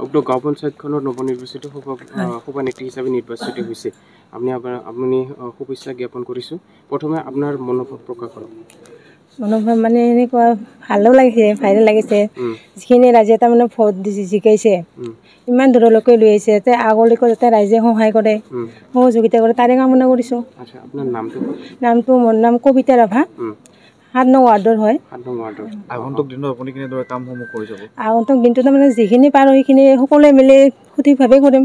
উক্ত গাঁও পঞ্চায়তখনৰ নৱনিৰ্বাচিত সভানেত্ৰী হিচাপে নিৰ্বাচিত হৈছে আপুনি শুভেচ্ছা জ্ঞাপন কৰিছোঁ প্ৰথমে আপোনাৰ মনোভাৱ প্ৰকাশ কৰক মনোভাৱ মানে এনেকুৱা ভালো লাগিছে ভাইৰে লাগিছে যিখিনি ৰাইজে তাৰমানে ভোট দি জিকাইছে ইমান দূৰলৈকে লৈ আহিছে যাতে আগলৈকে যাতে ৰাইজে সহায় কৰে সহযোগিতা কৰে তাৰে কামনা কৰিছোঁ আচ্ছা আপোনাৰ নামটো মোৰ নাম কবিতা ৰাভা 7 নং ৱাৰ্ডৰ হয় আগন্তুক দিনত আপুনি কেনেদৰে কামসমূহ কৰি যাব আগন্তুক দিনটো তাৰমানে যিখিনি পাৰোঁ সেইখিনি সকলোৱে মিলি সঠিকভাৱে কৰিম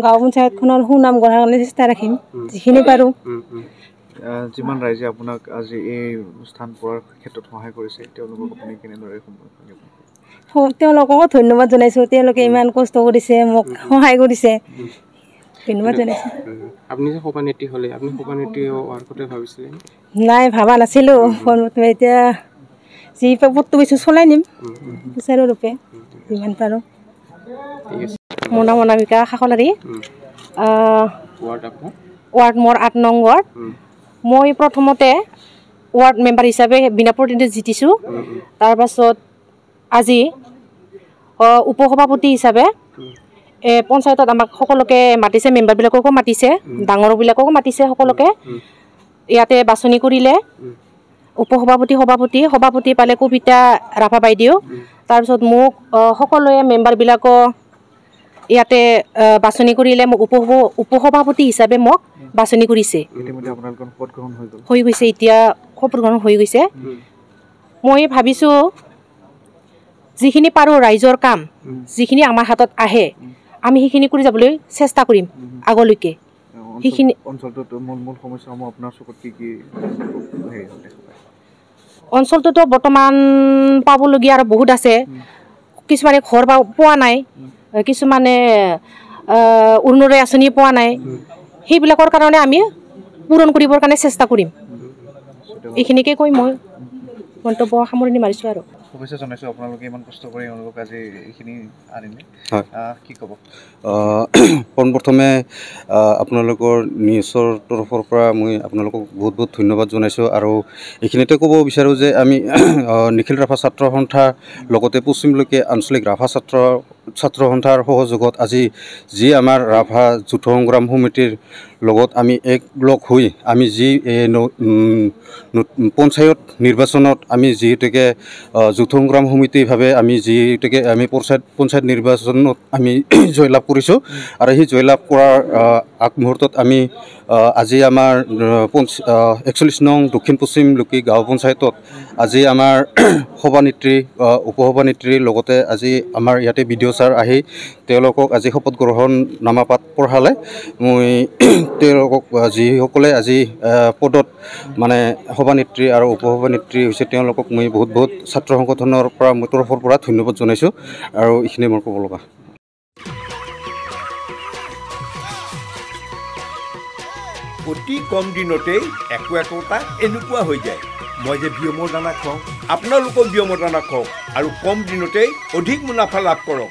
গাঁও পঞ্চায়তখনৰ সুনাম গঢ়াৰ কাৰণে চেষ্টা ৰাখিম যিখিনি পাৰোঁ যিমান ৰাইজে আপোনাক আজি এই স্থান পোৱাৰ ক্ষেত্ৰত সহায় কৰিছে তেওঁলোকক আপুনি কেনেদৰে তেওঁলোককো ধন্যবাদ জনাইছোঁ তেওঁলোকে ইমান কষ্ট কৰিছে মোক সহায় কৰিছে ধন্যবাদ জনাইছোঁ আপুনি যে সভানেত্ৰী হ'লে আপুনি সভানেত্ৰী হোৱাৰ কথা ভাবিছিলে নাই ভাবা নাছিলোঁ এতিয়া যি পদটো পিছত চলাই নিম সুচাৰুৰূপে যিমান পাৰোঁ মোৰ নাম অনামিকা খাখলাৰী ৱাৰ্ড মোৰ 8 নং ৱাৰ্ড মই প্ৰথমতে ৱাৰ্ড মেম্বাৰ হিচাপে বিনা প্ৰতিনিধিত্বত জিতিছোঁ তাৰপাছত আজি উপসভাপতি হিচাপে পঞ্চায়তত আমাক সকলোকে মাতিছে মেম্বাৰবিলাককো মাতিছে ডাঙৰবিলাককো মাতিছে সকলোকে ইয়াতে বাছনি কৰিলে সভাপতি পালে কবিতা ৰাভা বাইদেউ তাৰপিছত মোক সকলোৱে মেম্বাৰবিলাকো ইয়াতে বাছনি কৰিলে মোক উপসভাপতি হিচাপে মোক বাছনি কৰিছে হৈ গৈছে এতিয়া শপত গ্ৰহণ হৈ গৈছে মই ভাবিছোঁ যিখিনি পাৰোঁ ৰাইজৰ কাম যিখিনি আমাৰ হাতত আহে আমি সেইখিনি কৰি যাবলৈ চেষ্টা কৰিম আগলৈকে সেইখিনি অঞ্চলটোতো বৰ্তমান পাবলগীয়া আৰু বহুত আছে কিছুমানে ঘৰ পোৱা নাই কিছুমানে অৰুণোদয় আঁচনি পোৱা নাই সেইবিলাকৰ কাৰণে আমি পূৰণ কৰিবৰ কাৰণে চেষ্টা কৰিম এইখিনিকে কৈ মই মন্তব্য সামৰণি মাৰিছোঁ আৰু শুভেচ্ছা জনাইছোঁ আপোনালোকে ইমান কষ্ট কৰি তেওঁলোকক আজি এইখিনি আনিলে কি ক'ব পোনপ্ৰথমে আপোনালোকৰ নিউজৰ তৰফৰ পৰা মই আপোনালোকক বহুত বহুত ধন্যবাদ জনাইছোঁ আৰু এইখিনিতে ক'ব বিচাৰোঁ যে আমি নিখিল ৰাভা ছাত্ৰ সন্থাৰ লগতে পশ্চিমলৈকে আঞ্চলিক ৰাভা ছাত্ৰ সন্থাৰ সহযোগত আজি যি আমাৰ ৰাভা যৌথ সংগ্ৰাম সমিতিৰ লগত আমি একলগ হৈ আমি যি পঞ্চায়ত নিৰ্বাচনত আমি যিহেতুকে যৌথ সংগ্ৰাম সমিতিভাৱে আমি যিহেতুকে আমি পঞ্চায়ত নিৰ্বাচনত আমি জয়লাভ কৰিছোঁ আৰু সেই জয়লাভ কৰাৰ আগমুহূৰ্তত আমি আজি আমাৰ 41 নং দক্ষিণ পশ্চিম লুকি গাঁও পঞ্চায়তত আজি আমাৰ সভানেত্ৰী উপসভানেত্ৰীৰ লগতে আজি আমাৰ ইয়াতে বিডিঅ' ছাৰ আহি তেওঁলোকক আজি শপত গ্ৰহণ নামাপাত পঢ়ালে মই তেওঁলোকক যিসকলে আজি পদত মানে সভানেত্ৰী আৰু উপসভানেত্ৰী হৈছে তেওঁলোকক মই বহুত বহুত ছাত্ৰ সংগঠনৰ পৰা মোৰ তৰফৰ পৰা ধন্যবাদ জনাইছোঁ আৰু এইখিনি মোৰ ক'ব লগা অতি কম দিনতেই একোটা এনেকুৱা হৈ যায় মই যে বিয়মৰ দানা খুৱাওঁ আপোনালোকক বিয়মৰ দানা খুৱাওক আৰু কম দিনতেই অধিক মুনাফা লাভ কৰক